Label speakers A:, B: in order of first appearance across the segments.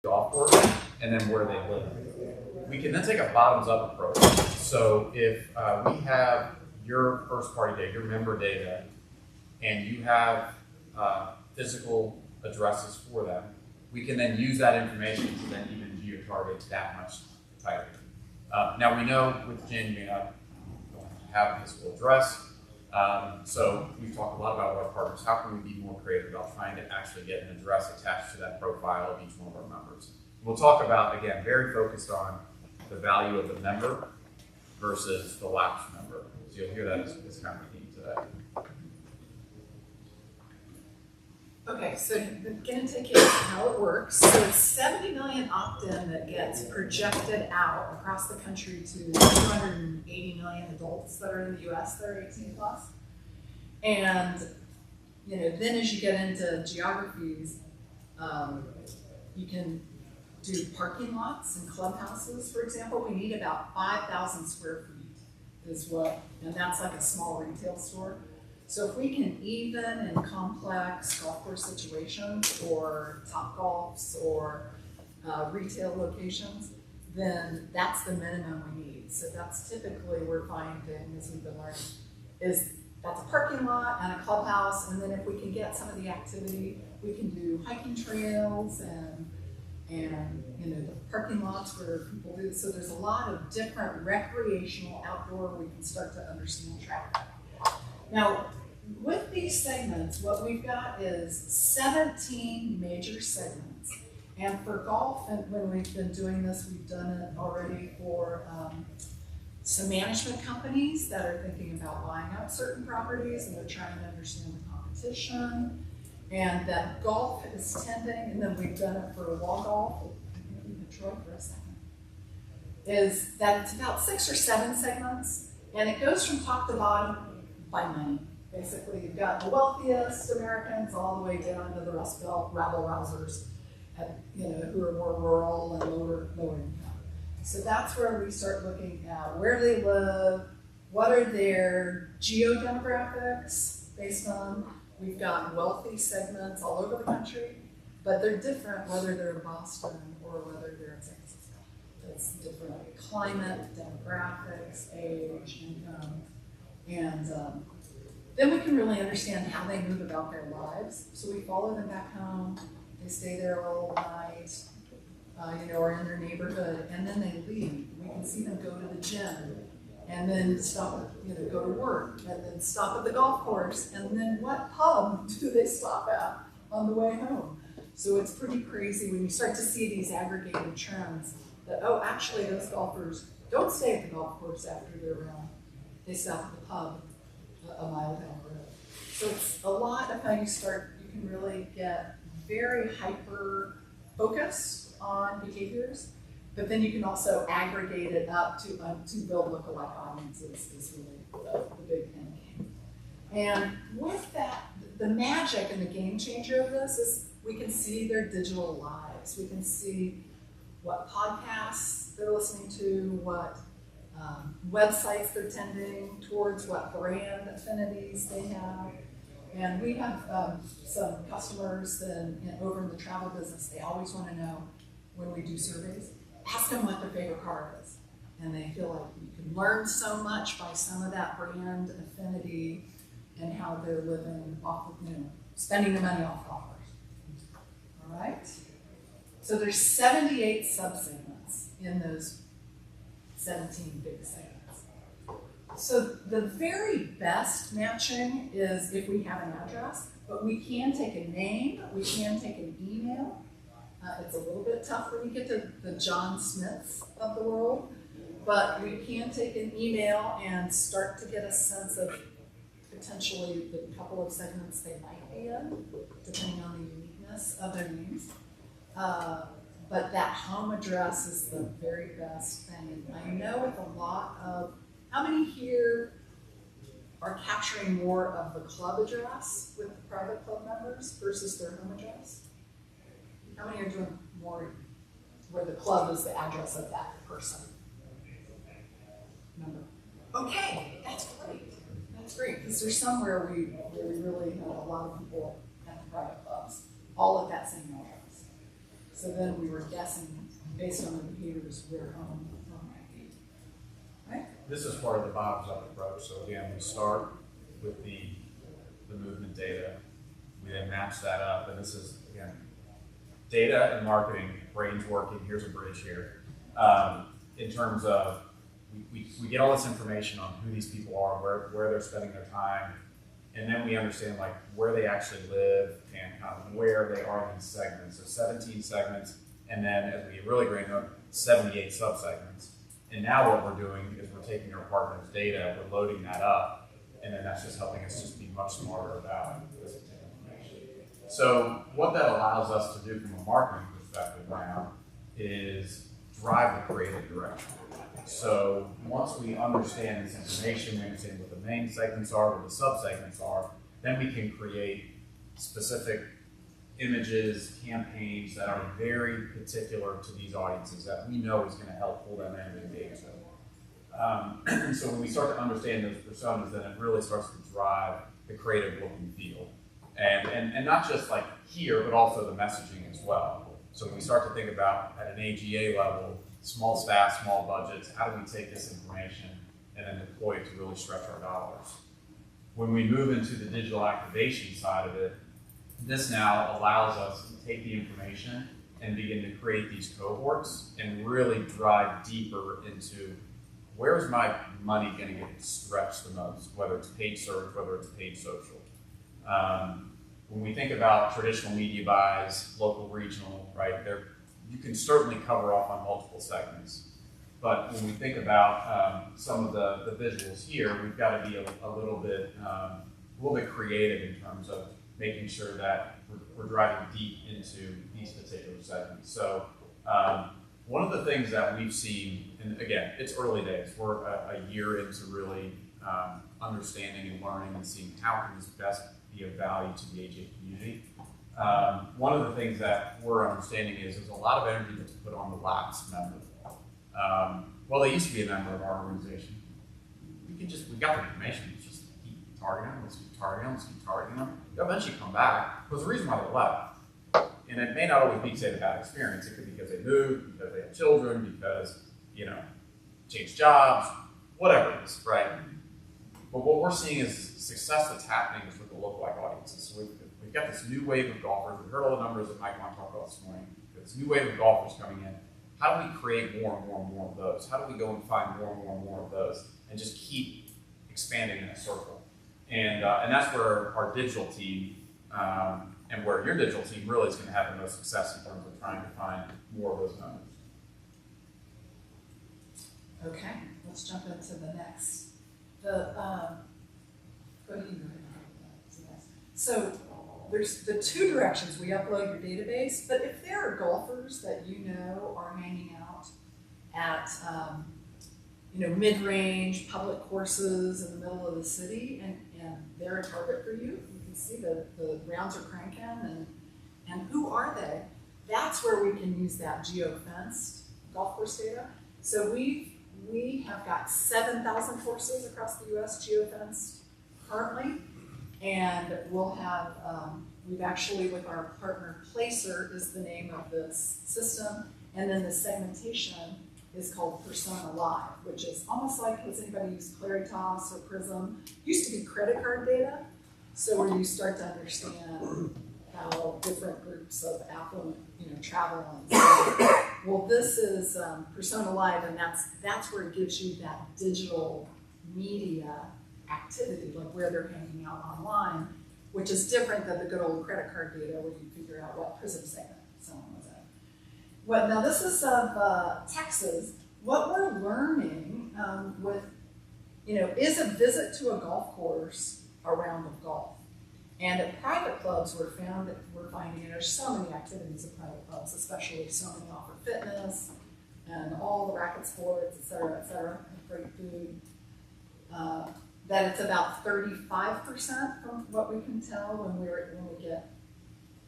A: golf course and then where they live. We can then take a bottoms-up approach. So if we have your first-party data, your member data, and you have physical addresses for them, we can then use that information to then even geo-target that much tighter. Now we know with GiA, you may not have a physical address. So we've talked a lot about with our partners, how can we be more creative about trying to actually get an address attached to that profile of each one of our members. We'll talk about, again, very focused on the value of the member versus the lapsed member. So you'll hear that as kind of a theme today.
B: Okay, so I'm going to take you through how it works. So it's 70 million opt-in that gets projected out across the country to 280 million adults that are in the US that are 18 plus. And then as you get into geographies, you can do parking lots and clubhouses, for example. We need about 5,000 square feet is what, and that's like a small retail store. So if we can even in complex golf course situations or Topgolfs or retail locations, then that's the minimum we need. So that's typically we're finding, as we've been learning, is that's a parking lot and a clubhouse, and then if we can get some of the activity, we can do hiking trails and the parking lots where people do. So there's a lot of different recreational outdoor we can start to understand traffic. Now, with these segments, what we've got is 17 major segments. And for golf, and when we've been doing this, we've done it already for some management companies that are thinking about buying up certain properties and they're trying to understand the competition. And that golf is tending, and then we've done it for wall golf, in Detroit for a second, is that it's about 6 or 7 segments, and it goes from top to bottom by money. Basically, you've got the wealthiest Americans all the way down to the Rust Belt rabble-rousers, who are more rural and lower income. So that's where we start looking at where they live, what are their geodemographics based on. We've got wealthy segments all over the country, but they're different whether they're in Boston or whether they're in San Francisco. It's different climate, demographics, age, income, and then we can really understand how they move about their lives. So we follow them back home, they stay there all night, or in their neighborhood, and then they leave. We can see them go to the gym, and then stop, go to work, and then stop at the golf course, and then what pub do they stop at on the way home? So it's pretty crazy when you start to see these aggregated trends that, oh, actually those golfers don't stay at the golf course after their round. They stop at the pub a mile down the road. So it's a lot of how you can really get very hyper focused on behaviors. But then you can also aggregate it up to build lookalike audiences is really the big end game. And with that, the magic and the game changer of this is we can see their digital lives. We can see what podcasts they're listening to, what websites they're tending towards, what brand affinities they have. And we have some customers over in the travel business, they always want to know when we do surveys, ask them what their favorite car is. And they feel like you can learn so much by some of that brand affinity and how they're living off of, spending the money off offers. All right? So there's 78 subsegments in those 17 big segments. So the very best matching is if we have an address, but we can take a name, we can take an email. It's a little bit tough when you get to the John Smiths of the world, but we can take an email and start to get a sense of potentially the couple of segments they might be in, depending on the uniqueness of their names. But that home address is the very best thing. And I know with a lot of, how many here are capturing more of the club address with the private club members versus their home address? How many are doing more where the club is the address of that person? Number. Okay, that's great. That's great, because there's somewhere we really have a lot of people at the private clubs, all at that same address. So then we were guessing based on the behaviors where home might be. Right?
A: This is part of the bottoms-up approach. So again, we start with the movement data. We then match that up, and this is, again, data and marketing, brains working. Here's a bridge here. In terms of, we get all this information on who these people are, where they're spending their time, and then we understand like where they actually live and kind of where they are in these segments. So 17 segments, and then as we get really granular, 78 subsegments. And now what we're doing is we're taking our partners' data, we're loading that up, and then that's just helping us just be much smarter about this information. So what that allows us to do from a marketing perspective now is drive the creative direction. So once we understand this information, we understand what the main segments are, what the subsegments are, then we can create specific images, campaigns that are very particular to these audiences that we know is going to help pull them in and engage them. And so when we start to understand those personas, then it really starts to drive the creative look and feel. And not just like here, but also the messaging as well. So when we start to think about at an AGA level, small staff, small budgets, how do we take this information and then deploy it to really stretch our dollars? When we move into the digital activation side of it, this now allows us to take the information and begin to create these cohorts and really drive deeper into where's my money going to get stretched the most, whether it's paid search, whether it's paid social. When we think about traditional media buys, local, regional, right, you can certainly cover off on multiple segments. But when we think about some of the visuals here, we've got to be a little bit creative in terms of making sure that we're driving deep into these particular segments. So one of the things that we've seen, and again, it's early days, we're a year into really understanding and learning and seeing how can this best be of value to the AGA community. One of the things that we're understanding is there's a lot of energy that's put on the lapsed member. Well, they used to be a member of our organization. We got the information, let's just keep targeting them, let's keep targeting them, let's keep targeting them. They'll eventually come back. There's a reason why they left. And it may not always be, say, a bad experience. It could be because they moved, because they have children, because, changed jobs, whatever it is, right? But what we're seeing is success that's happening is with the lookalike audiences. So we've got this new wave of golfers. We heard all the numbers that Mike wanted to talk about this morning. We've got this new wave of golfers coming in. How do we create more and more and more of those? How do we go and find more and more and more of those and just keep expanding in a circle? And that's where our digital team and where your digital team really is going to have the most success in terms of trying to find more of those members.
B: Okay, let's jump into the next. So there's the two directions. We upload your database, but if there are golfers that are hanging out at mid-range public courses in the middle of the city and they're a target for you can see the rounds are cranking and who are they? That's where we can use that geo-fenced golf course data. So we have got 7,000 courses across the U.S. geo-fenced currently, and we'll have, we've actually, with our partner Placer is the name of this system, and then the segmentation is called Persona Live, which is almost like, has anybody used Claritas or Prism? It used to be credit card data, so where you start to understand how different groups of affluent, travel and stuff. Well, this is Persona Live, and that's where it gives you that digital media activity, like where they're hanging out online, which is different than the good old credit card data where you figure out what Prism segment someone was at. Well, now this is of Texas. What we're learning is a visit to a golf course a round of golf. And at private clubs, we're finding, and there's so many activities at private clubs, especially so many offer fitness and all the racket sports, et cetera, and great food, that it's about 35% from what we can tell when we get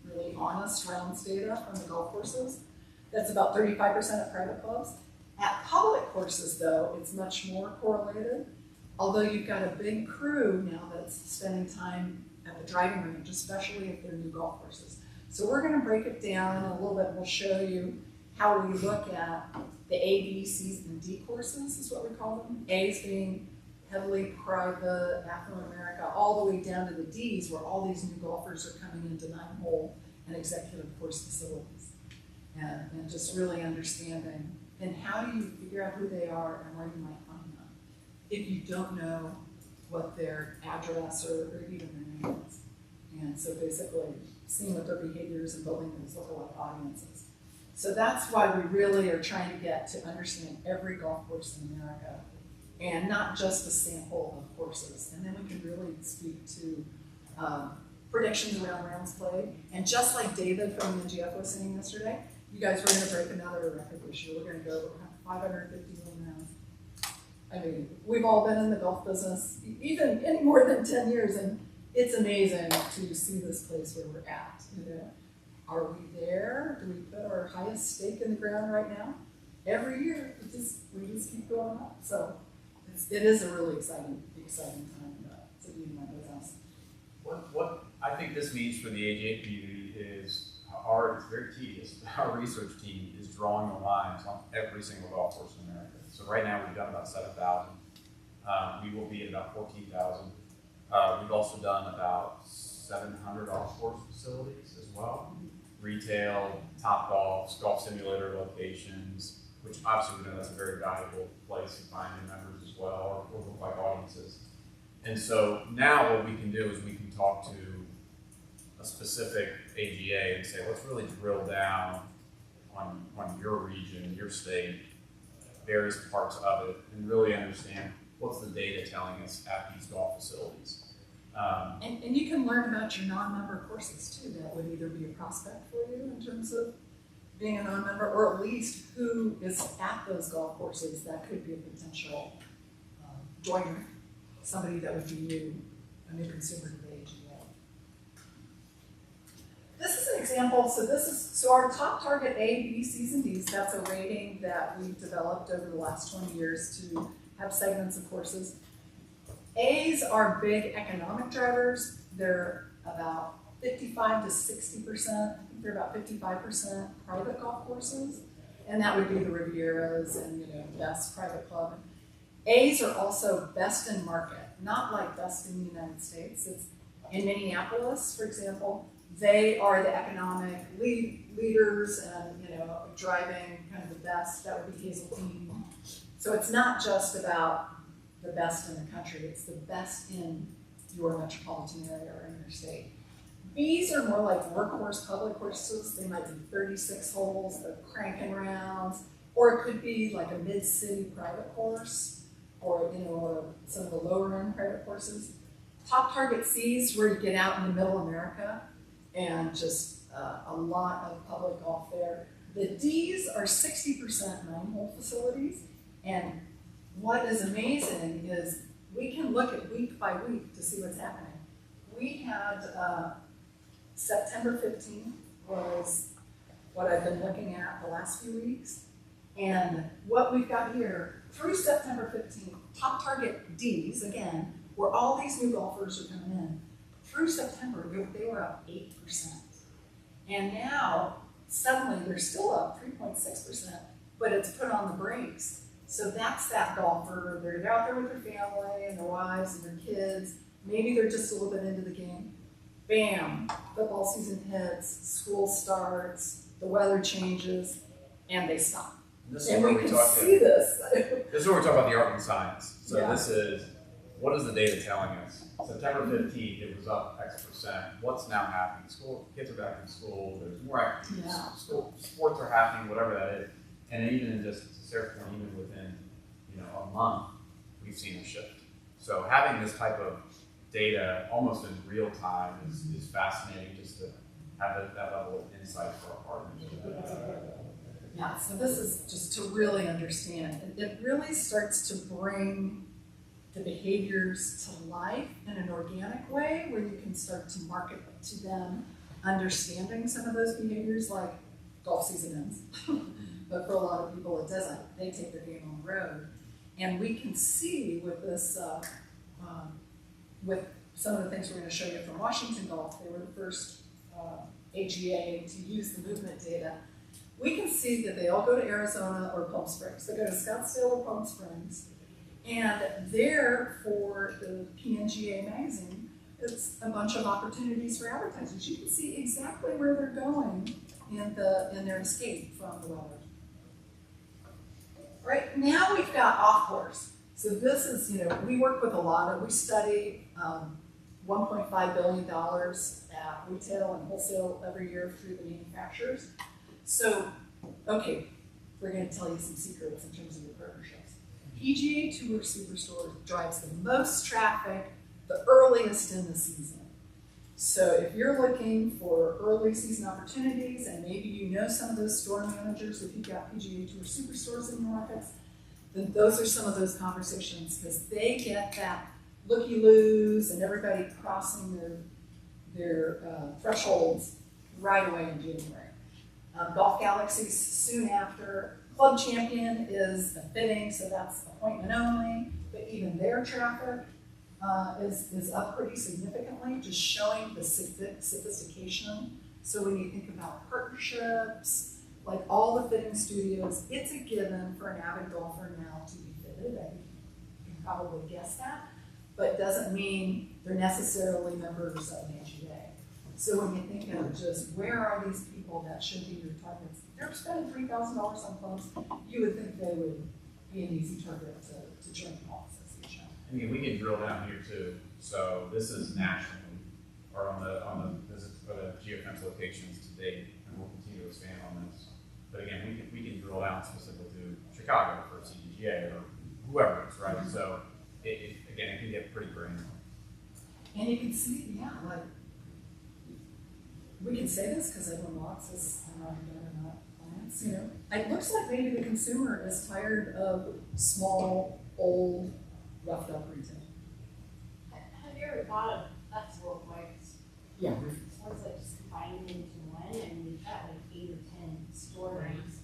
B: really honest rounds data from the golf courses. That's about 35% at private clubs. At public courses, though, it's much more correlated, although you've got a big crew now that's spending time at the driving range, especially if they're new golf courses. So we're going to break it down in a little bit. We'll show you how we look at the A, B, C's, and D courses is what we call them. A's being heavily private, affluent America, all the way down to the D's where all these new golfers are coming into 9-hole and executive course facilities. And just really understanding, and how do you figure out who they are and where you might find them if you don't know what their address or even their name is. And so basically seeing what their behaviors and building those lookalike audiences. So that's why we really are trying to get to understand every golf course in America and not just a sample of courses. And then we can really speak to predictions around rounds played. And just like David from the GF was saying yesterday, you guys were going to break another record this year. We're going to go over 550 million rounds. I mean, we've all been in the golf business, even any more than 10 years, and it's amazing to see this place where we're at. You know, are we there? Do we put our highest stake in the ground right now? Every year, we just keep going up. So it is a really exciting time to be in my business.
A: What I think this means for the AGA community is it's very tedious. Our research team is drawing the lines on every single golf course in America. So right now we've done about 7,000. We will be at about 14,000. We've also done about 700 off-course facilities as well. Retail, Top Golfs, golf simulator locations, which obviously we know that's a very valuable place to find new members as well, or look-like audiences. And so now what we can do is we can talk to a specific AGA and say, let's really drill down on your region, your state, various parts of it, and really understand what's the data telling us at these golf facilities.
B: And you can learn about your non-member courses too. That would either be a prospect for you in terms of being a non-member, or at least who is at those golf courses that could be a potential joiner, somebody that would be new, a new consumer to the AGA. This is an example. So our top target A, B, C's, and D's. That's a rating that we've developed over the last 20 years to have segments of courses. A's are big economic drivers. They're about 55 to 60%. I think they're about 55% private golf courses, and that would be the Rivieras and best private club. A's are also best in market, not like best in the United States. It's in Minneapolis, for example. They are the economic leaders and driving kind of the best. That would be Hazeltine. So it's not just about the best in the country, it's the best in your metropolitan area or in your state. B's are more like workhorse public courses. They might be 36 holes, they're cranking rounds, or it could be like a mid-city private course, or some of the lower end private courses. Top target C's, where you get out in the middle America and just a lot of public golf there. The D's are 60% 9-hole facilities, and what is amazing is we can look at week by week to see what's happening. We had September 15th was what I've been looking at the last few weeks, and what we've got here through September 15th, top target D's, again, where all these new golfers are coming in, through September, they were up 8%. And now, suddenly, they're still up 3.6%, but it's put on the brakes. So that's that golfer. They're out there with their family and their wives and their kids. Maybe they're just a little bit into the game. Bam, football season hits, school starts, the weather changes, and they stop. And we can see this.
A: This is where we talk about the art and science. So
B: Yeah.
A: This is, what is the data telling us? September 15th, it was up X%. What's now happening? Kids are back in school. There's more activity.
B: Yeah.
A: Sports are happening, whatever that is. And even in just, to Sarah's point, even within a month, we've seen a shift. So having this type of data almost in real time is fascinating, just to have that level of insight for our partners.
B: Yeah, so this is just to really understand. It really starts to bring the behaviors to life in an organic way, where you can start to market to them, understanding some of those behaviors, like golf season ends. But for a lot of people, it doesn't. They take their game on the road. And we can see with this, with some of the things we're going to show you from Washington Golf, they were the first AGA to use the movement data, we can see that they all go to Arizona or Palm Springs. They go to Scottsdale or Palm Springs. And there, for the PNGA magazine, it's a bunch of opportunities for advertisers. You can see exactly where they're going in their escape from the weather. All right, now we've got off-course. So this is, we work with we study $1.5 billion at retail and wholesale every year through the manufacturers. So, okay, we're going to tell you some secrets in terms of your partnerships. PGA Tour Superstore drives the most traffic the earliest in the season. So if you're looking for early season opportunities, and maybe you know some of those store managers, if you've got PGA Tour Superstores in your markets, then those are some of those conversations, because they get that looky-loos and everybody crossing their thresholds right away in January. Golf Galaxy soon after. Club Champion is a fitting, so that's appointment only, but even their traffic is up pretty significantly, just showing the sophistication. So when you think about partnerships, like all the fitting studios, it's a given for an avid golfer now to be fitted. I think you can probably guess that, but doesn't mean they're necessarily members of an AGA. So when you think of just where are these people that should be your targets, they're spending $3,000 on clubs, you would think they would be an easy target to join the golf association.
A: I mean, we can drill down here too. So this is nationally, or on the this is for the GiA&x locations to date, and we'll continue to expand on this. But again, we can drill down specifically to Chicago for CDGA or whoever it is, right?
B: Mm-hmm.
A: So it can get pretty granular.
B: And you can see, like, we can say this because everyone wants us and Roger Dunn are not clients, It looks like maybe the consumer is tired of small, old, roughed up retail.
C: Have you ever thought of flexible points?
B: Yeah.
C: Sounds like just combining them into one, and we've got like 8 or 10 store names.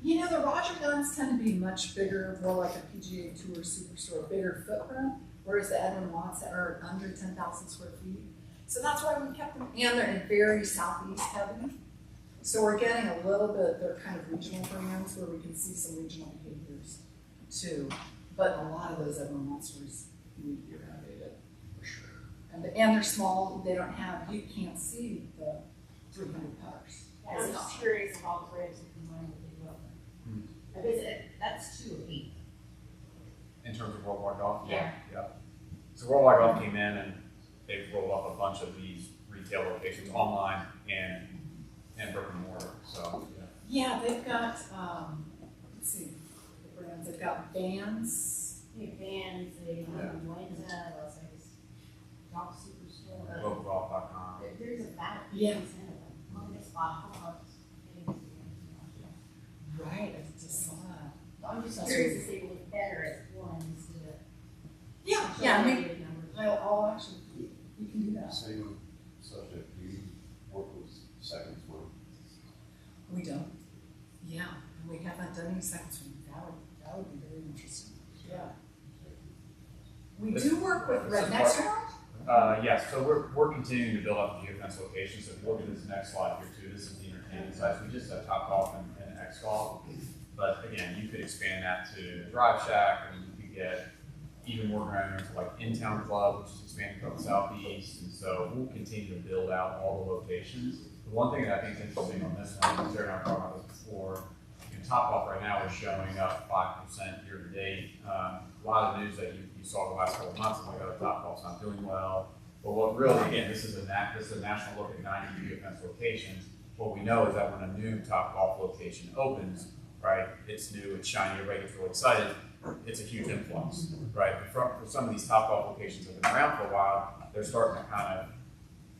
B: The Roger Dunns tend to be much bigger, more like a PGA Tour Superstore, bigger footprint, whereas the Edwin Watts are under 10,000 square feet. So that's why we kept them, and they're very southeast heavy. So we're getting a little bit, they're kind of regional brands where we can see some regional behaviors too. But a lot of those Edwin Watts stores need to be renovated, for sure. And they're small, they don't have, you can't see the 300 putters.
C: Yeah, I'm just curious if all the brands are combined with the development. That's 2 of 8.
A: In terms of Worldwide Golf?
C: Yeah.
A: So Worldwide Golf came in and they've rolled up a bunch of these retail locations online and brick and mortar. So
B: yeah, they've got let's see the brands. They've got Vans.
C: Vans, they have Windsor, Golf Superstore.
A: GlobalGolf.com.
C: There's about 80%
B: Yeah.
C: of them. On this spot,
B: Right, I just saw that.
C: I'm just curious if they look better at one instead of.
B: Yeah, I mean, I'll actually, you can do that.
D: Same subject, do you work with second swim?
B: We don't. Yeah, and we haven't done any second swim. That would be very interesting. Yeah. We do work with
A: This is
B: next
A: part-
B: one.
A: Yes, so we're continuing to build up the GiA&x location. So if you look at this next slide here too, this is the entertainment side. So we just have Topgolf and X Golf. But again, you could expand that to Drive Shack, and you could get even more granular into like In-Town Club, which is expanding from the southeast. And so we'll continue to build out all the locations. The one thing that I think is interesting on this one, Sarah and I were talking about this before, Topgolf right now is showing up 5% year to date. A lot of news that you saw the last couple of months, like, oh, Topgolf's not doing well. But what really, again, this is a national look at 90 GiA&x locations. What we know is that when a new Topgolf location opens, right, it's new, it's shiny, everybody gets really excited. It's a huge influx, right? For some of these Topgolf locations that have been around for a while, they're starting to kind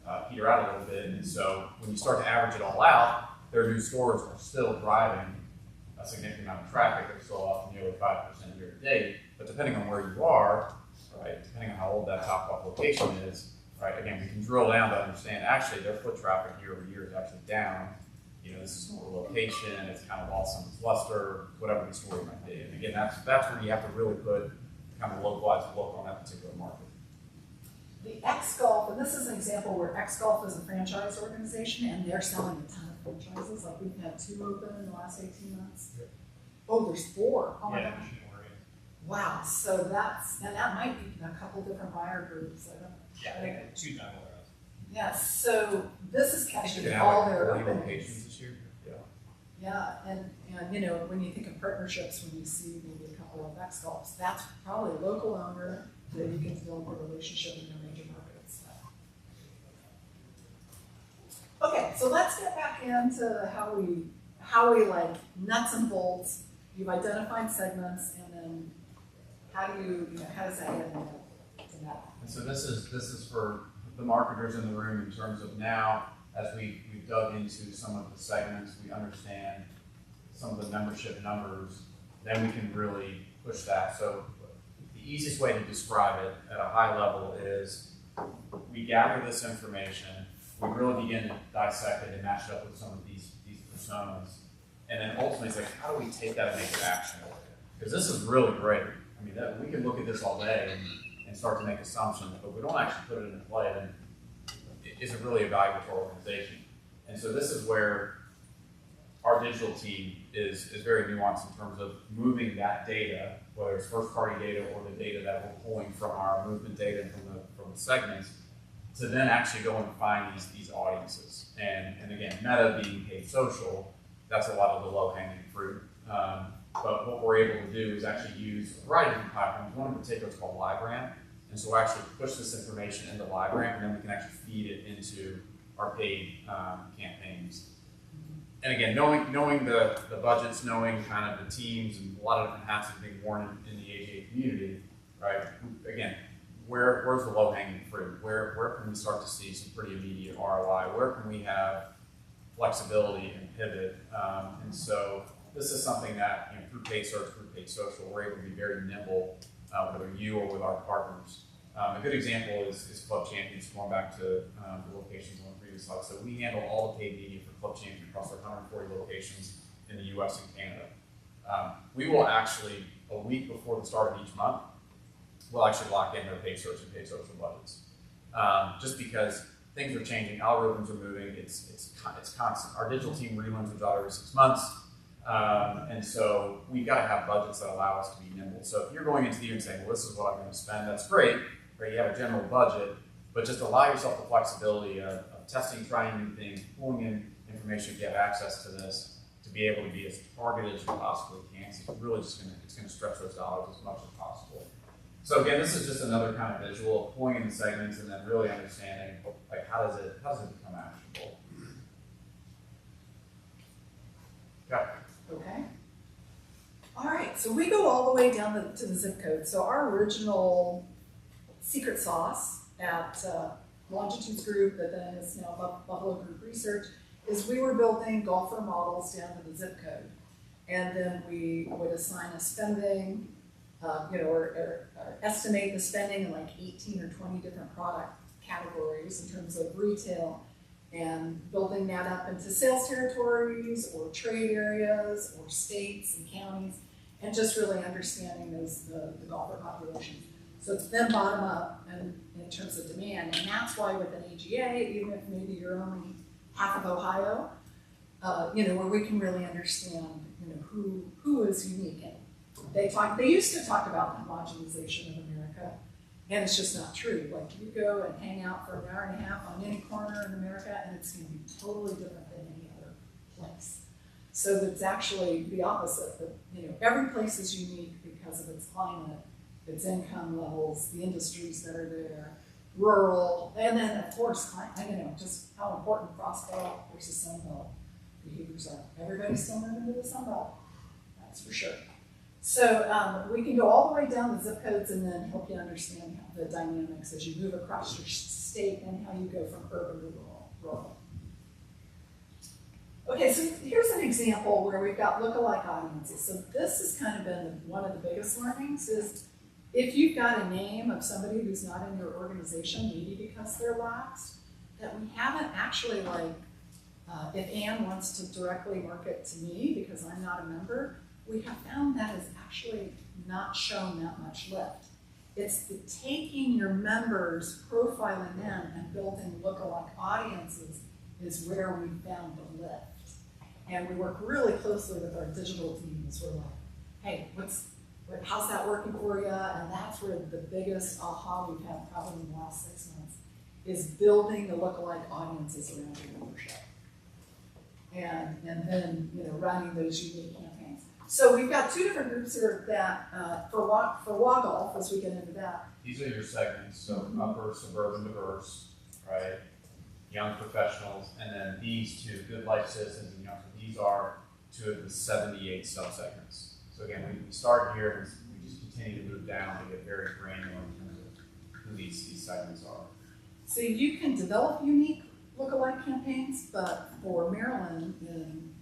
A: of peter out a little bit. And so when you start to average it all out, their new stores are still driving a significant amount of traffic. They're still up nearly 5% year to date. But depending on where you are, right, depending on how old that Topgolf location is, right, again, we can drill down to understand actually their foot traffic year over year is actually down. This is a location, it's kind of lost some of its luster, whatever the story might be. And again, that's where you have to really put kind of localized look on that particular market.
B: the X Golf, and this is an example where X Golf is a franchise organization and they're selling a ton of franchises. Like we've had 2 open in the last 18 months.
E: Yep.
B: Oh, there's 4. Oh my
E: Yeah,
B: gosh.
E: more, yeah.
B: Wow. So and that might be a couple different buyer groups. I don't know.
E: Yeah, I think 2 times more.
B: Yes. So this is
A: I think
B: catching
A: you can have
B: all
A: like
B: their
A: 40
B: openings.
A: locations this year. Yeah.
B: Yeah, and you know, when you think of partnerships, when you see maybe a couple of X Golfs, that's probably a local owner that you can develop a relationship in your major markets. Okay, so let's get back into how we like nuts and bolts. You've identified segments, and then how does that get into that?
A: And so this is for the marketers in the room in terms of now, as we've dug into some of the segments, we understand some of the membership numbers, then we can really push that. So the easiest way to describe it at a high level is we gather this information, we really begin to dissect it and match it up with some of these personas, and then ultimately it's like, how do we take that and make it actionable? Because this is really great. I mean, we can look at this all day and start to make assumptions, but we don't actually put it into play, then is it really valuable to our organization? And so this is where our digital team is very nuanced in terms of moving that data, whether it's first party data or the data that we're pulling from our movement data and from the segments, to then actually go and find these audiences. And again, Meta being paid social, that's a lot of the low hanging fruit. But what we're able to do is actually use a variety of different platforms. One in particular is called LiveRamp. And so we'll actually push this information into LiveRamp, and then we can actually feed it into our paid campaigns. And again, knowing the budgets, knowing kind of the teams and a lot of different hats that are being worn in the AGA community, right? Again, where's the low-hanging fruit? Where can we start to see some pretty immediate ROI? Where can we have flexibility and pivot? And so this is something that, through paid search, through paid social, we're able to be very nimble, whether you or with our partners. A good example is Club Champions, going back to the locations on the previous slide. So we handle all the paid media for Club Champions across our 140 locations in the US and Canada. We will actually, a week before the start of each month, we'll actually lock in their paid search and paid social budgets. Just because things are changing, algorithms are moving, it's constant. Our digital team reruns their job every 6 months. And so we've got to have budgets that allow us to be nimble. So if you're going into the year and saying, well, this is what I'm going to spend, that's great, right? You have a general budget, but just allow yourself the flexibility of testing, trying new things, pulling in information if you have access to this, to be able to be as targeted as you possibly can. So it's really just going to stretch those dollars as much as possible. So again, this is just another kind of visual of pulling in the segments and then really understanding, like, how does it become actionable? Okay.
B: Okay. All right, so we go all the way down to the zip code. So our original secret sauce at Longitudes Group, that then is now Buffalo Group Research, is we were building golfer models down to the zip code. And then we would assign a spending, or estimate the spending in like 18 or 20 different product categories in terms of retail, and building that up into sales territories or trade areas or states and counties, and just really understanding the golfer populations. So it's then bottom up and in terms of demand, and that's why with an AGA, even if maybe you're only half of Ohio, where we can really understand, who is unique. And they used to talk about the homogenization of America, and it's just not true. Like, you go and hang out for an hour and a half on any corner in America, and it's going to be totally different than any other place. So that's actually the opposite. That every place is unique because of its climate, its income levels, the industries that are there, rural, and then of course, just how important Frost Belt versus Sun Belt behaviors are. Everybody's still moving to the Sun Belt, that's for sure. So we can go all the way down the zip codes and then help you understand the dynamics as you move across your state and how you go from urban to rural. Okay, so here's an example where we've got lookalike audiences. So this has kind of been one of the biggest learnings is if you've got a name of somebody who's not in your organization, maybe because they're lapsed, that we haven't actually if Anne wants to directly market to me because I'm not a member, we have found that has actually not shown that much lift. It's the taking your members, profiling them, and building lookalike audiences is where we found the lift. And we work really closely with our digital teams. We're like, hey, how's that working for you? And that's where the biggest aha we've had probably in the last 6 months is building the lookalike audiences around your membership. And then, running those unique campaigns. So we've got two different groups here that, for WA as we get into that.
A: These are your segments, so upper suburban diverse, right? Young professionals, and then these two, good life citizens and young, these are two of the 78 subsegments. So again, we start here and we just continue to move down to get very granular in terms of who these segments are.
B: So you can develop unique lookalike campaigns, but for Maryland in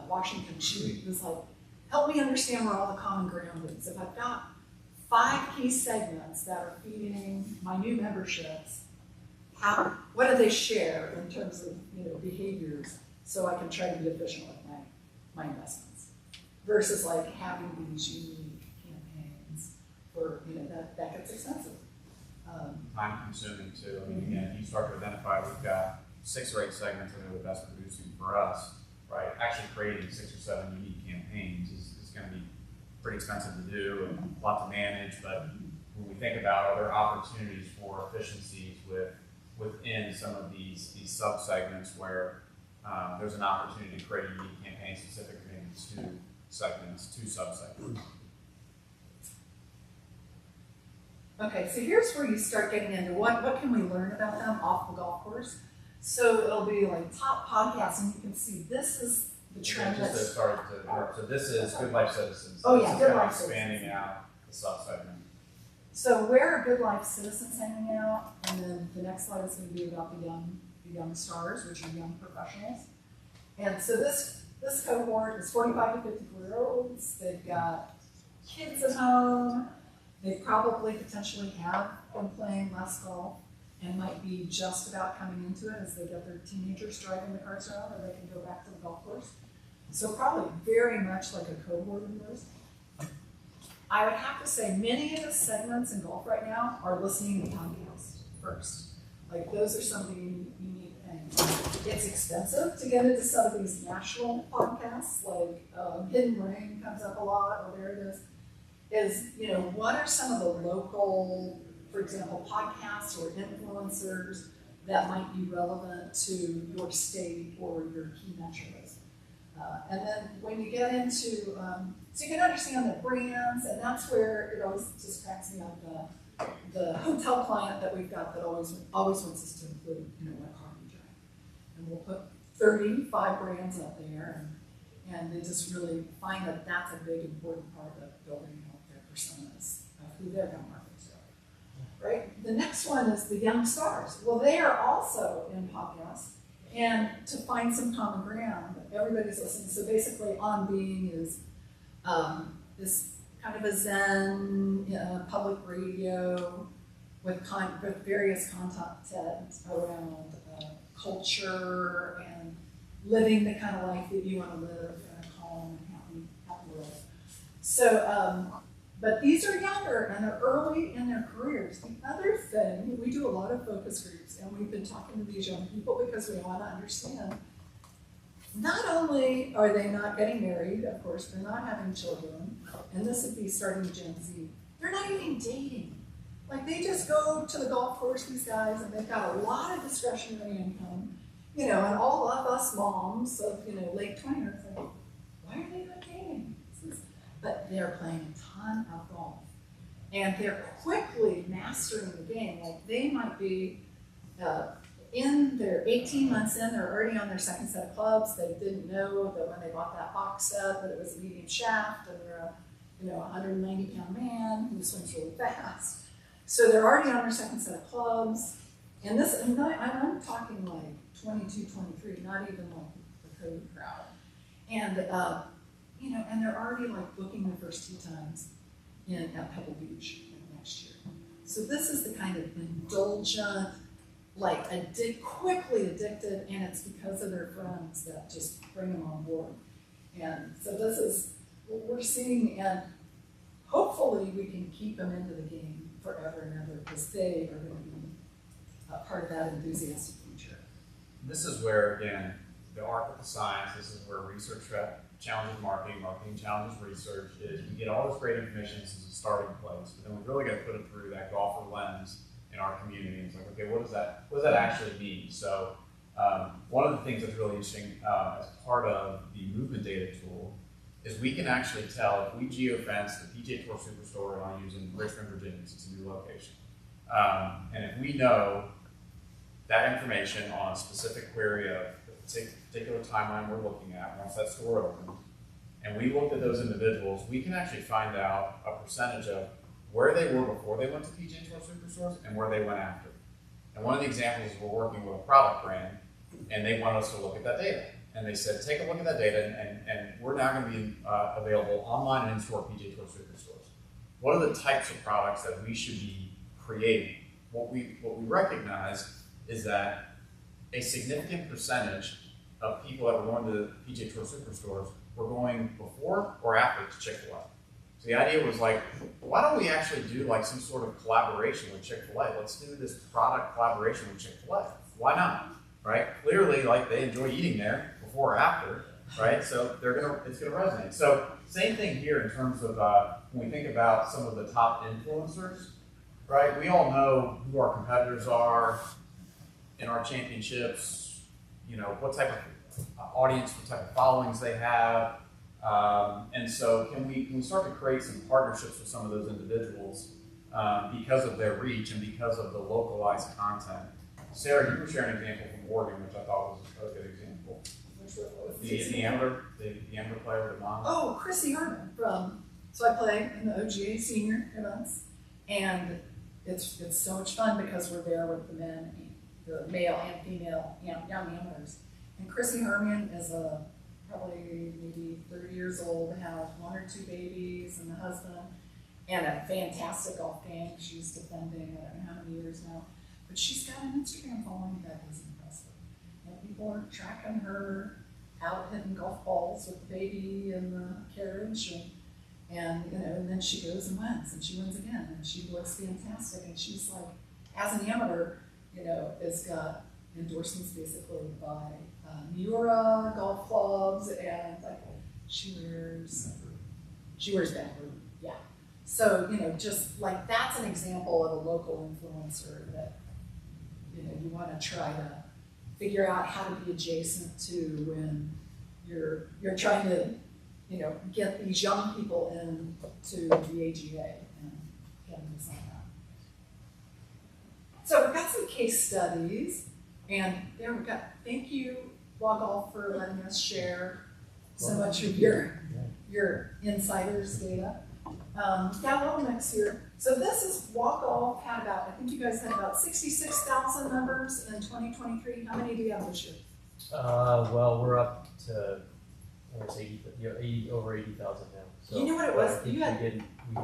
B: Washington, she was like, help me understand where all the common ground is. If I've got 5 key segments that are feeding my new memberships, what do they share in terms of behaviors, so I can try to be efficient with my investments, versus like having these unique campaigns for that gets expensive.
A: Time consuming too. I mean, again, you start to identify we've got 6 or 8 segments that are the best producing for us, right? Actually creating 6 or 7 unique campaigns is going to be pretty expensive to do and a lot to manage, but when we think about are there opportunities for efficiencies within some of these sub-segments where there's an opportunity to create a unique campaign specific to 2 segments, 2 sub-segments.
B: Okay, so here's where you start getting into what can we learn about them off the golf course. So it'll be like top podcasts, and you can see this is the trend
A: Just to
B: that's
A: start to interrupt, so this is Good Life Citizens.
B: Oh,
A: This
B: yeah,
A: is
B: Good
A: kind of
B: Life
A: expanding
B: Citizens.
A: out the sub-segment.
B: So where are Good Life Citizens hanging out? And then the next slide is going to be about the young stars, which are young professionals. And so this cohort is 45 to 54-year-olds. They've got kids at home. They probably potentially have been playing less golf and might be just about coming into it as they get their teenagers driving the carts around, or they can go back to the golf course. So probably very much like a cohort of yours. I would have to say many of the segments in golf right now are listening to podcasts first. Like those are some of the unique things. It's expensive to get into some of these national podcasts, like Hidden Brain comes up a lot, or there it is. What are some of the local, for example, podcasts or influencers that might be relevant to your state or your key metros? And then when you get into, so you can understand the brands, and that's where it always just cracks me up, the hotel client that we've got that always wants us to include, what car we drive. And we'll put 35 brands up there, and they just really find that that's a big important part of building out their personas of who they're going to market to. Right? The next one is the young stars. Well, they are also in podcasts. And to find some common ground, everybody's listening. So basically, On Being is this kind of a Zen public radio with various content around culture and living the kind of life that you want to live in a calm and happy world. So, but these are younger and they're early in their careers. The other thing, we do a lot of focus groups, and we've been talking to these young people because we want to understand, not only are they not getting married, of course, they're not having children, and this would be starting Gen Z, they're not even dating. Like they just go to the golf course, these guys, and they've got a lot of discretionary income, and all of us moms of, late 20s, like, why are they not dating? But they're playing a ton of golf. And they're quickly mastering the game. Like they might be in their 18 months in, they're already on their second set of clubs. They didn't know that when they bought that box set that it was a medium shaft, and they're a 190-pound man who swings really fast. So they're already on their second set of clubs. And I'm talking like 22, 23, not even like the code crowd. And and they're already like booking their first tee times at Pebble Beach next year. So this is the kind of indulgent, like quickly addicted, and it's because of their friends that just bring them on board. And so this is what we're seeing, and hopefully we can keep them into the game forever and ever, because they are going to be a part of that enthusiastic future.
A: This is where, again, the art with the science, this is where research challenges marketing, marketing challenges research, is we get all this great information, this is a starting place, but then we really got to put it through that golfer lens in our community. It's like, okay, what does that actually mean? So one of the things that's really interesting as part of the movement data tool is we can actually tell if we geofence the PGA Tour Superstore, and I'm using Richmond, Virginia, because it's a new location. And if we know that information on a specific query of the particular timeline we're looking at, once that store opens, and we looked at those individuals, we can actually find out a percentage of where they were before they went to PGA Tour Superstores and where they went after. And one of the examples is we're working with a product brand, and they want us to look at that data. And they said, take a look at that data, and we're now going to be available online and in-store PGA Tour Superstores. What are the types of products that we should be creating? What we recognize is that a significant percentage of people that were going to PGA Tour Superstores were going before or after to Chick-fil-A. So the idea was like, why don't we actually do like some sort of collaboration with Chick-fil-A? Let's do this product collaboration with Chick-fil-A. Why not? Right? Clearly, like they enjoy eating there before or after, right? So it's gonna resonate. So same thing here in terms of when we think about some of the top influencers, right? We all know who our competitors are in our championships, you know, what type of audience, what type of followings they have. And so can we start to create some partnerships with some of those individuals because of their reach and because of the localized content. Sarah, you were sharing an example from Oregon, which I thought was a good example. The amateur player with the mom.
B: Oh, Chrissy Herman so I play in the OGA senior events, and it's so much fun because we're there with the men, the male and female young amateurs. And Chrissy Herman is probably maybe 30 years old, has 1 or 2 babies and a husband, and a fantastic golf game. She's defending, I don't know how many years now, but she's got an Instagram following that is impressive. And people are tracking her out hitting golf balls with the baby in the carriage, and you know, and then she goes and wins, and she wins again, and she looks fantastic. And she's like, as an amateur, you know, has got endorsements basically by Miura golf clubs, and like she wears Backroom, yeah. So you know, just like that's an example of a local influencer that you know you want to try to figure out how to be adjacent to when you're trying to you know get these young people into the AGA and get them to sign up. So we've got some case studies, and there we go. Thank you, Law Golf, for letting us share so much of your insiders data. Got a little mix here. So this is Walk Golf had about, I think you guys had about 66,000 members in 2023. How many do you have this year?
E: Well, we're up to almost 80, over 80,000 now. So
B: You know what it was?
E: I think we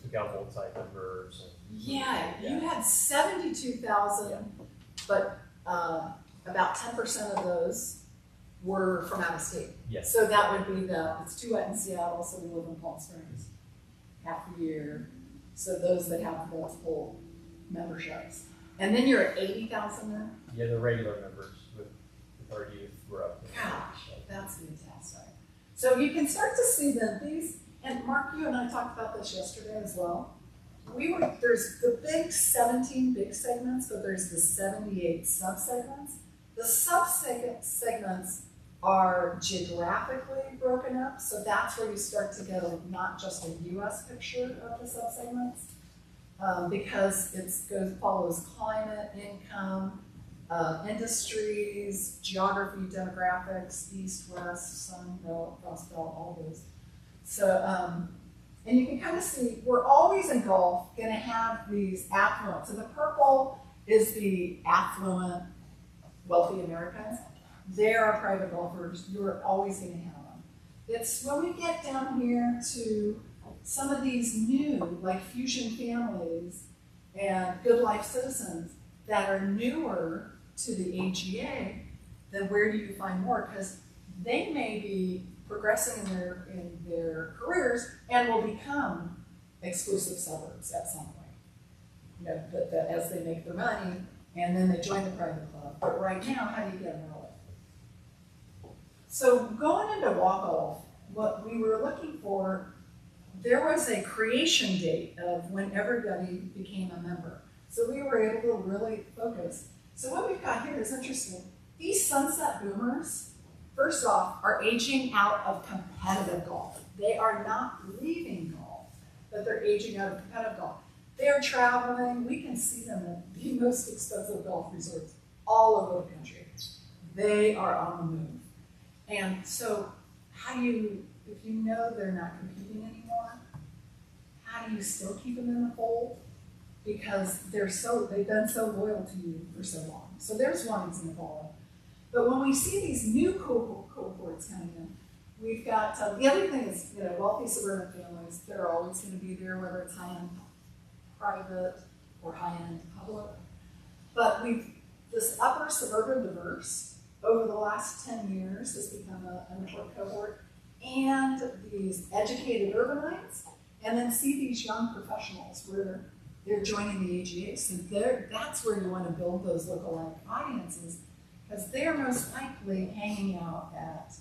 E: took out multi members.
B: Yeah, you had 72,000, but about 10% of those were from out of state.
E: Yes.
B: So that would be it's too wet in Seattle, so we live in Palm Springs half the year. So those that have multiple memberships. And then you're at 80,000 now?
E: Yeah, the regular members with our youth were up.
B: Gosh, that's fantastic. So you can start to see that these, and Mark, you and I talked about this yesterday as well. There's the big 17 big segments, but there's the 78 subsegments. The subsegments are geographically broken up, so that's where you start to get not just a U.S. picture of the subsegments, because it follows climate, income, industries, geography, demographics, east, west, sun belt, frost belt, all those. So, and you can kind of see, we're always in golf going to have these affluent. So the purple is the affluent, wealthy Americans. They're our private golfers. You're always going to have them. It's when we get down here to some of these new, like Fusion Families and Good Life Citizens that are newer to the AGA, then where do you find more? Because they may be progressing in their careers and will become exclusive suburbs at some point. that as they make their money, and then they join the private club. But right now, how do you get them rolling? So going into walk golf, what we were looking for, there was a creation date of when everybody became a member. So we were able to really focus. So what we've got here is interesting. These sunset boomers, first off, are aging out of competitive golf. They are not leaving golf, but they're aging out of competitive golf. They're traveling. We can see them at the most expensive golf resorts all over the country. They are on the move. And so how do you, if you know they're not competing anymore, how do you still keep them in the fold? Because they've been so loyal to you for so long. So there's one example. But when we see these new cohorts coming in, we've got, the other thing is, wealthy suburban families, they're always going to be there, whether it's high-end private or high-end public. But this upper suburban diverse, over the last 10 years, has become an important cohort. And these educated urbanites, and then see these young professionals where they're joining the AGA. So that's where you want to build those lookalike audiences, because they're most likely hanging out at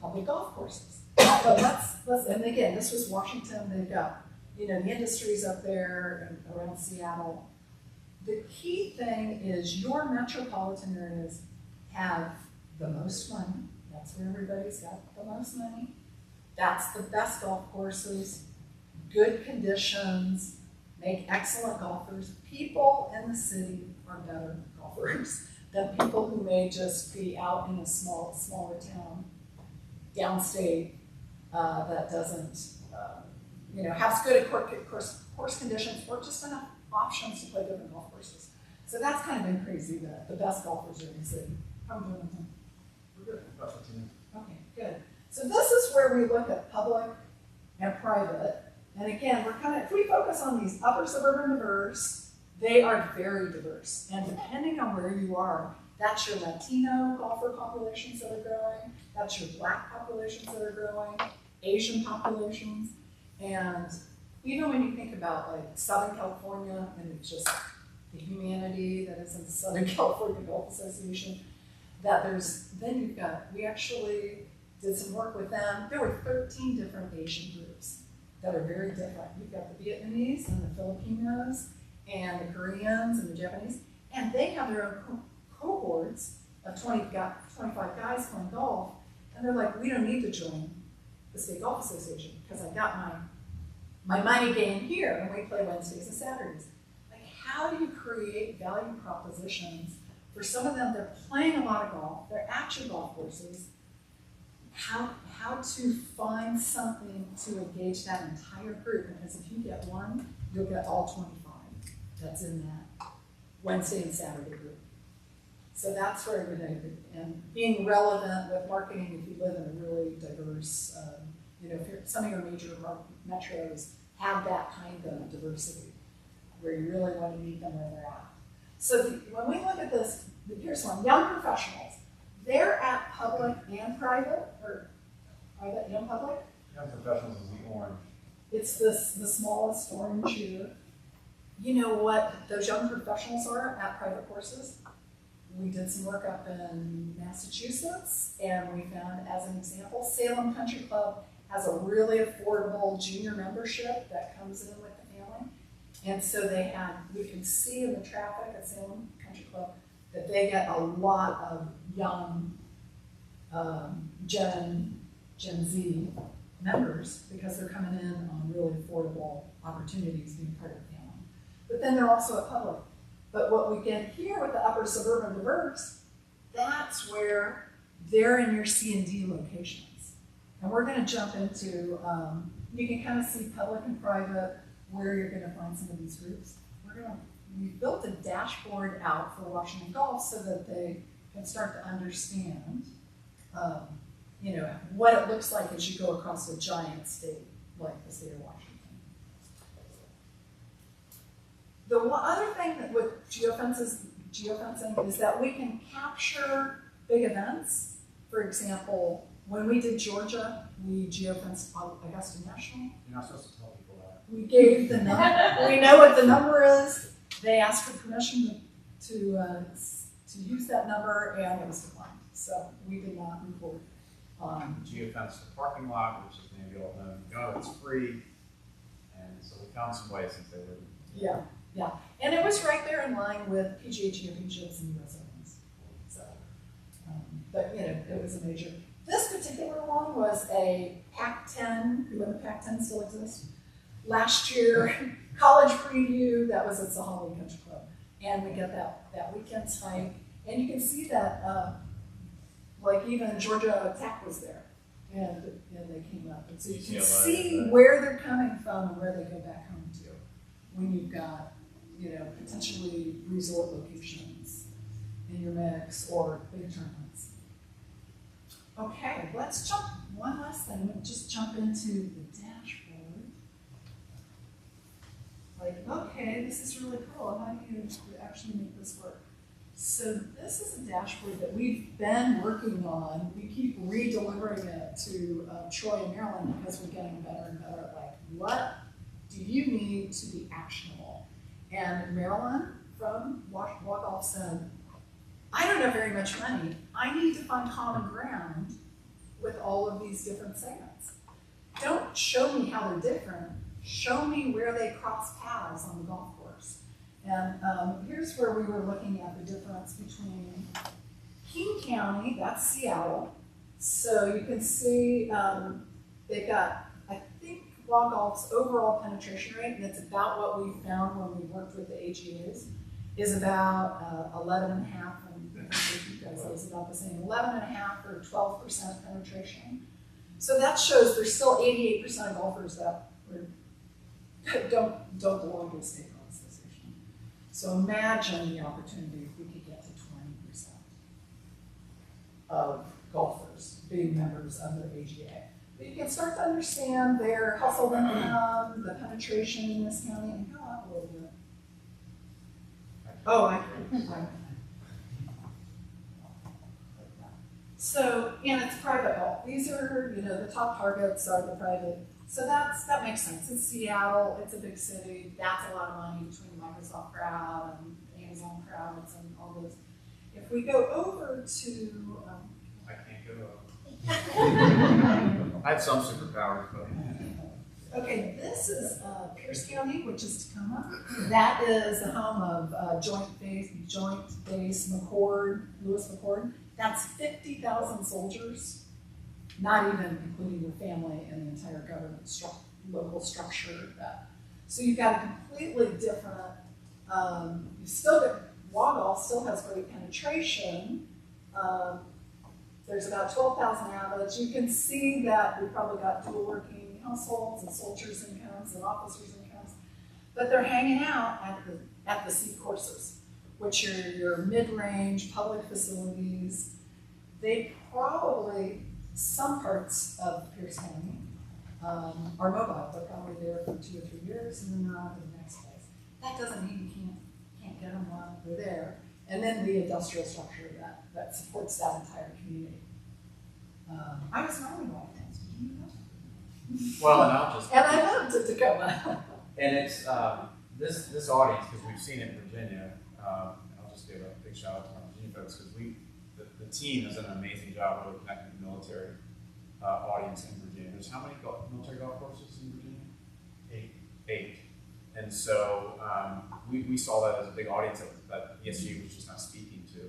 B: public golf courses. But and again, this was Washington. They've got, the industries up there and around Seattle. The key thing is your metropolitan areas have the most money. That's where everybody's got the most money. That's the best golf courses, good conditions, make excellent golfers. People in the city are better golfers than people who may just be out in a smaller town, downstate, that doesn't, have good course conditions or just enough options to play different golf courses. So that's kind of been crazy that the best golfers are in the city. How are we doing?
A: We're good. About 15 minutes.
B: Okay, good. So this is where we look at public and private. And again, if we focus on these upper suburban diverse, they are very diverse. And depending on where you are, that's your Latino golfer populations that are growing, that's your Black populations that are growing, Asian populations. And even when you think about like Southern California and it's just the humanity that is in the Southern California Golf Association, we actually did some work with them. There were 13 different Asian groups that are very different. You've got the Vietnamese and the Filipinos and the Koreans and the Japanese, and they have their own cohorts of 25 guys playing golf, and they're like, we don't need to join the State Golf Association because I got my money game here, and we play Wednesdays and Saturdays. Like, how do you create value propositions for some of them? They're playing a lot of golf, they're at your golf courses. How to find something to engage that entire group, because if you get one, you'll get all 25 that's in that Wednesday and Saturday group. So that's where we're going, and being relevant with marketing if you live in a really diverse, if some of your major metros have that kind of diversity, where you really want to meet them where they're at. So when we look at this, here's one, young professionals. They're at public and private, or private and public.
A: Young professionals is the orange.
B: It's the smallest orange here. You know what those young professionals are at private courses? We did some work up in Massachusetts, and we found, as an example, Salem Country Club has a really affordable junior membership that comes in with the family. And so we can see in the traffic at Salem Country Club that they get a lot of young Gen Z members because they're coming in on really affordable opportunities being part of the family. But then they're also a public. But what we get here with the upper suburban diverse, that's where they're in your C and D locations. And we're going to jump into, you can kind of see public and private, where you're going to find some of these groups. We built a dashboard out for Washington Golf so that they can start to understand, what it looks like as you go across a giant state like the state of Washington. The one other thing that with geofencing is that we can capture big events. For example, when we did Georgia, we geofenced Augusta National.
A: You're not supposed to tell people that.
B: We gave the number. We know what the number is. they asked for permission to use that number, and it was declined. So we did not report on.
A: GiA fenced the parking lot, which is maybe all known, it's free. And so we found some ways since they were.
B: Yeah, yeah. And it was right there in line with PGA championships and US Opens. So, but you know, it was a major. This particular one was a Pac-10, when the Pac-10 still exists. Last year, college preview, that was at Sahalee Country Club. And we get that weekend spike. And you can see that, like even Georgia Tech was there. And they came up. And so you can see where they're coming from and where they go back home to when you've got, you know, potentially resort locations in your mix or big tournaments. Okay, let's jump one last thing. We'll just jump into the dashboard. Like, okay, this is really cool. How do you actually make this work? So this is a dashboard that we've been working on. We keep re-delivering it to Troy and Maryland because we're getting better and better at like, what do you need to be actionable? And Maryland from Wagolf said, I don't have very much money. I need to find common ground with all of these different segments. Don't show me how they're different. Show me where they cross paths on the golf course. And here's where we were looking at the difference between King County, that's Seattle. So you can see they've got, I think, Wagolf's overall penetration rate, and it's about what we found when we worked with the AGAs, is about 11.5, and I think you guys was about the same, 11.5 or 12% penetration. So that shows there's still 88% of golfers that don't belong to a state golf association. So imagine the opportunity if we could get to 20% of golfers being members of their AGA. But you can start to understand their household income, the penetration in this county, and go up a little bit. Oh, I can. So, and it's private golf. These are, you know, the top targets are the private. So that makes sense. It's Seattle, it's a big city. That's a lot of money between the Microsoft crowd and Amazon crowds and all those. If we go over to,
A: I can't go over. I have some superpowers, but.
B: okay, this is Pierce County, which is Tacoma. That is the home of Joint Base McCord, Lewis McCord. That's 50,000 soldiers, not even including your family and the entire government local structure of that. So you've got a completely different, you still get, Wagolf still has great penetration. There's about 12,000 outlets. You can see that we probably got dual working households and soldiers' incomes and officers' incomes, but they're hanging out at the C courses, which are your mid-range public facilities. They probably, some parts of Pierce County are mobile. They're probably there for 2 or 3 years and then they're on to the next place. That doesn't mean you can't get them while they're there. And then the industrial structure that supports that entire community. I was an Army wife once, did you know?
A: Well, and I'll just.
B: And I moved to Tacoma.
A: And it's this audience, because we've seen it in Virginia. I'll just give a big shout out to our Virginia folks because the team has done an amazing job really connecting the military audience in Virginia. There's how many military golf courses in Virginia? 8. And so we saw that as a big audience that ESG was just not speaking to.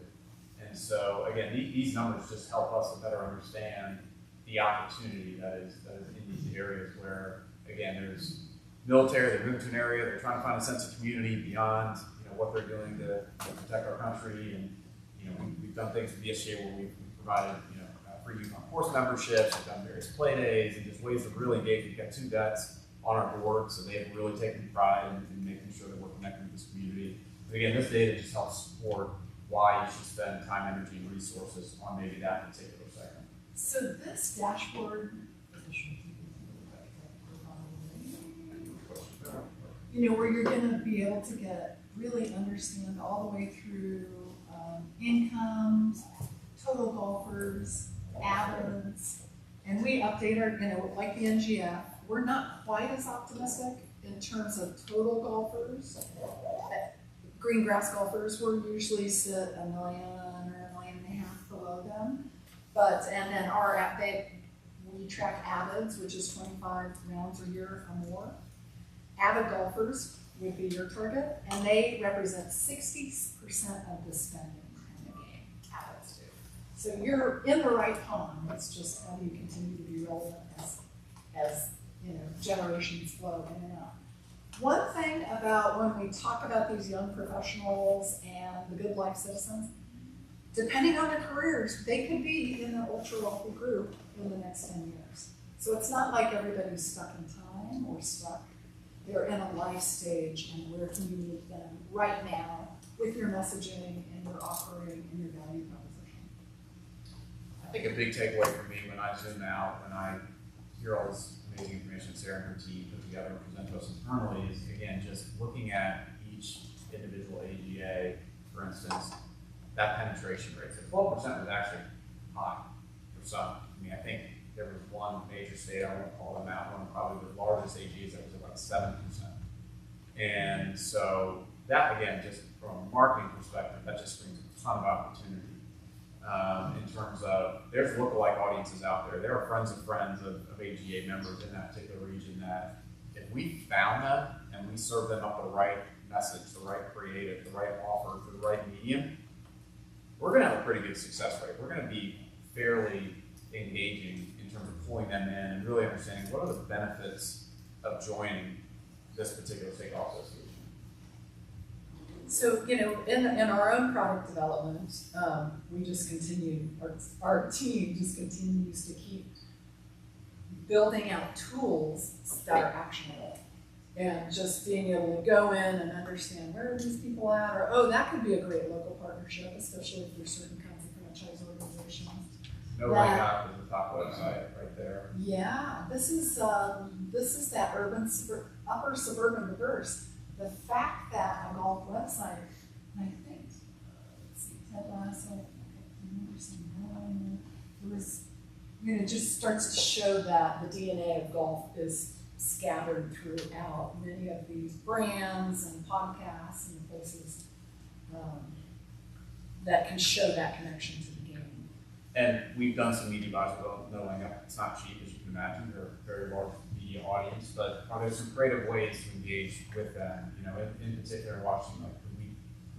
A: And so again, these numbers just help us to better understand the opportunity that is in these areas where, again, there's military, they're moving to an area, they're trying to find a sense of community beyond what they're doing to protect our country. And we've done things with the SGA where we've provided free youth on course memberships, we've done various play days, and just ways to really engage. We've got 2 vets on our board, so they have really taken pride in making sure that we're connecting with this community. But again, this data just helps support why you should spend time, energy, and resources on maybe that particular segment.
B: So this dashboard, where you're going to be able to really understand all the way through incomes, total golfers, averages, and we update our, like the NGF, we're not quite as optimistic in terms of total golfers. green grass golfers will usually sit $1 million or $1.5 million below them. But, and then we track avids, which is 25 rounds a year or more. Avid golfers would be your target, and they represent 60% of the spending in the game, avids do. So you're in the right pond. It's just how do you continue to be relevant as generations flow in and out. One thing about when we talk about these young professionals and the good life citizens, depending on their careers, they could be in an ultra wealthy group in the next 10 years. So it's not like everybody's stuck in time or stuck. They're in a life stage, and where can you meet them right now with your messaging and your offering and your value proposition?
A: I think a big takeaway for me when I zoom out, when I hear all this amazing information Sarah and her team put together and present to us internally is, again, just looking at each individual AGA, for instance, that penetration rate. So 12% was actually high for some. I mean, I think there was one major state, I won't call them out, one of probably the largest AGAs that was about 7%. And so that, again, just from a marketing perspective, that just brings a ton of opportunity in terms of there's lookalike audiences out there. There are friends of friends of AGA members in that particular region that if we found them and we serve them up the right message, the right creative, the right offer, through the right medium, we're going to have a pretty good success rate. We're going to be fairly engaging in terms of pulling them in and really understanding what are the benefits of joining this particular state golf association.
B: So, in our own product development, we just continue, our team just continues to keep building out tools that are actionable. And just being able to go in and understand where are these people at, or, oh, that could be a great local partnership, especially for certain kinds of franchise organizations.
A: No Right Now is the top website right there.
B: Yeah, this is that upper suburban diverse. The fact that a golf website, and I think, let's see, Ted Lasso, it was, it just starts to show that the DNA of golf is scattered throughout many of these brands and podcasts and places that can show that connection to the game.
A: And we've done some media buys, knowing it's not cheap, as you can imagine. They're a very large media audience, but are there some creative ways to engage with them? In particular, watching, like,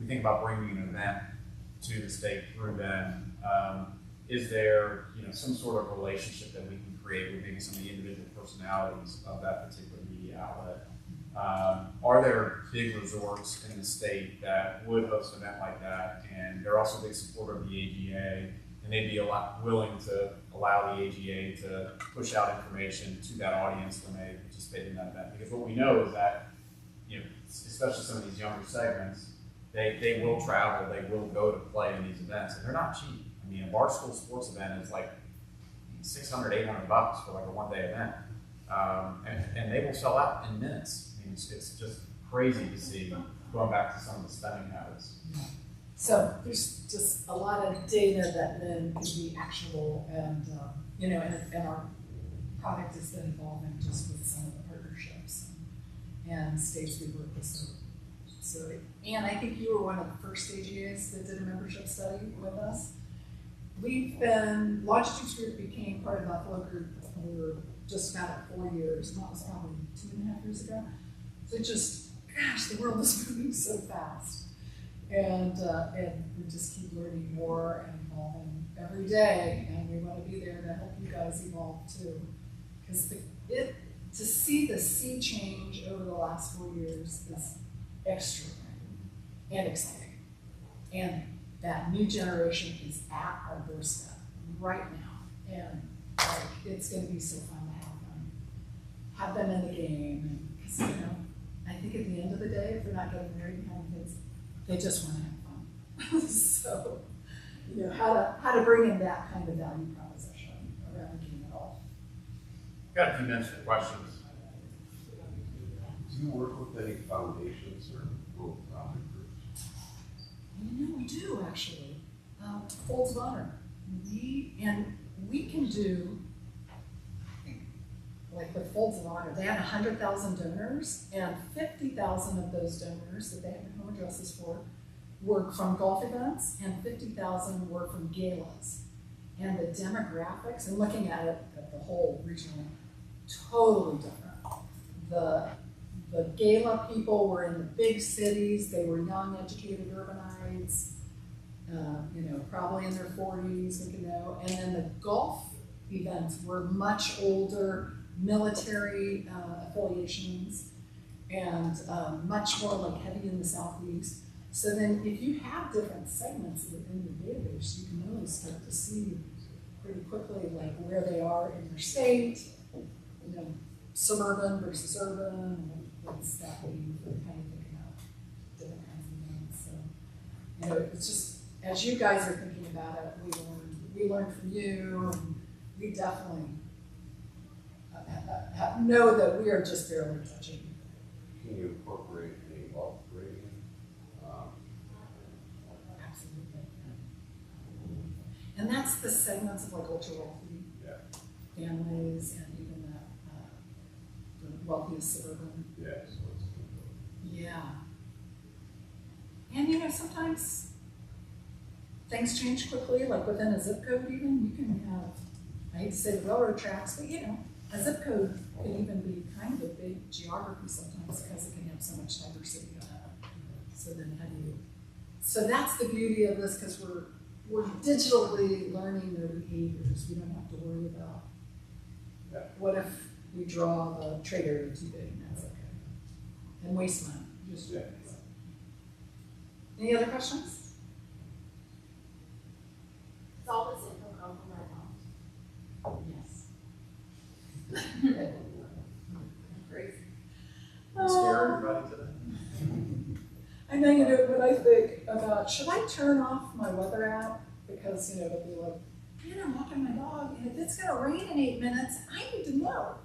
A: we think about bringing an event to the state through them. Is there, some sort of relationship that we can create with maybe some of the individual personalities of that particular media outlet? Are there big resorts in the state that would host an event like that? And they're also a big supporter of the AGA, and they'd be willing to allow the AGA to push out information to that audience when they participate in that event. Because what we know is that, especially some of these younger segments, they will travel, they will go to play in these events, and they're not cheap. I mean, a bar school sports event is like $600, $800 for like a one-day event, and they will sell out in minutes. I mean, it's just crazy to see, going back to some of the spending habits.
B: So there's just a lot of data that then can be actionable, and and our product has been evolving just with some of the partnerships and states we work with. So, and I think you were one of the first AGAs that did a membership study with us. We've been, Longitude's Group became part of Buffalo Group for just about 4 years, and that was probably 2.5 years ago. So the world is moving so fast. And we just keep learning more and evolving every day, and we want to be there to help you guys evolve too. Because to see the sea change over the last 4 years is extraordinary and exciting. And that new generation is at our doorstep right now, and it's going to be so fun to have them in the game. Because I think at the end of the day, if they're not getting married and having kids, they just want to have fun. So, how to bring in that kind of value proposition around the game at all.
A: Got a few minutes for questions.
D: Do you work with any foundations or philanthropic groups?
B: We do actually. Folds of Honor. We can do. like with Folds of Honor, they had 100,000 donors, and 50,000 of those donors that they had home addresses for were from golf events, and 50,000 were from galas. And the demographics, and looking at it at the whole regional, totally different. The gala people were in the big cities, they were young, educated urbanites, probably in their 40s, and then the golf events were much older, military affiliations, and much more like heavy in the Southeast. So then if you have different segments within your database, you can really start to see pretty quickly like where they are in their state, suburban versus urban, what's that mean for kind of thinking about different kinds of things. So, it's just, as you guys are thinking about it, we learned from you, and we definitely know that we are just barely touching.
D: Can you incorporate a wealth rating?
B: Absolutely. And that's the segments of like ultra wealthy families, and even the wealthiest suburban.
D: Yeah, so it's.
B: Yeah. And sometimes things change quickly, like within a zip code even, you can have, I hate to say the railroad tracks, but a zip code can even be kind of a big geography sometimes because it can have so much diversity in it. So then so that's the beauty of this, because we're digitally learning their behaviors. We don't have to worry about what if we draw the trade area too big, and that's okay. And waste money. Just Any other questions?
C: It's all this info come from our house.
B: Yes. Crazy.
A: Scare everybody today?
B: I know, what I think about, should I turn off my weather app? Because, it'll be like, I'm walking my dog, and if it's gonna rain in 8 minutes, I need to know.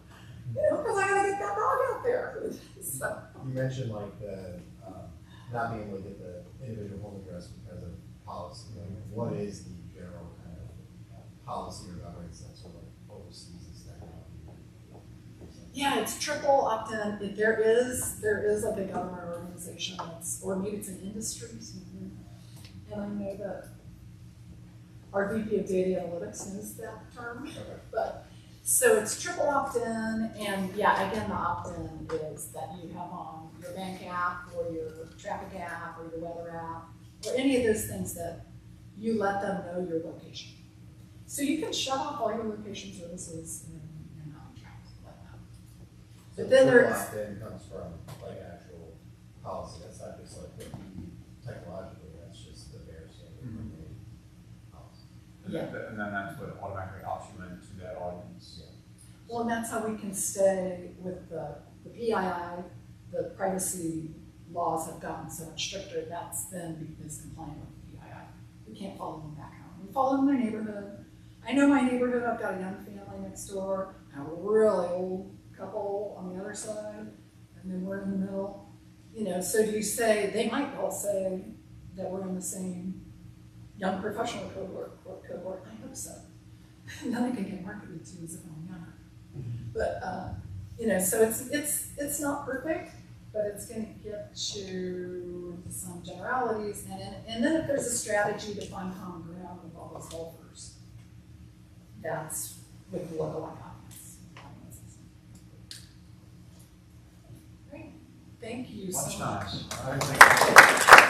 B: Because I gotta get that dog out there. So,
F: You mentioned like the not being able to get the individual home address because of policy. Like, what is the general kind of policy or governance that sort of oversees this technology?
B: yeah, it's triple opt-in. There is like a government organization or maybe it's an industry. And I know that our VP of Data Analytics knows that term.
F: Okay.
B: But so it's triple opt-in, and again, the opt-in is that you have on your bank app or your traffic app or your weather app or any of those things that you let them know your location. So you can shut off all your location services and you're not tracked like that.
F: So
B: But then
F: the
B: there's
F: opt-in comes from like actual policy. That's not just like what you technologically. That's just the bare standard policy.
A: And then that's what automatically opts you into that audience.
B: well, and that's how we can stay with the PII. The privacy laws have gotten so much stricter. That's then because complying with PII. We can't follow them back home. We follow them in their neighborhood. I know my neighborhood. I've got a young family next door, and a really old couple on the other side, and then we're in the middle. So do you say, they might all say that we're in the same young professional cohort. I hope so. And then I can get marketed to as if I'm younger. But so it's not perfect, but it's going to get you into some generalities, and then if there's a strategy to find common ground with all those golfers, that's with the local audience. Great, thank you so much.
A: Lunchtime. All right, thank you.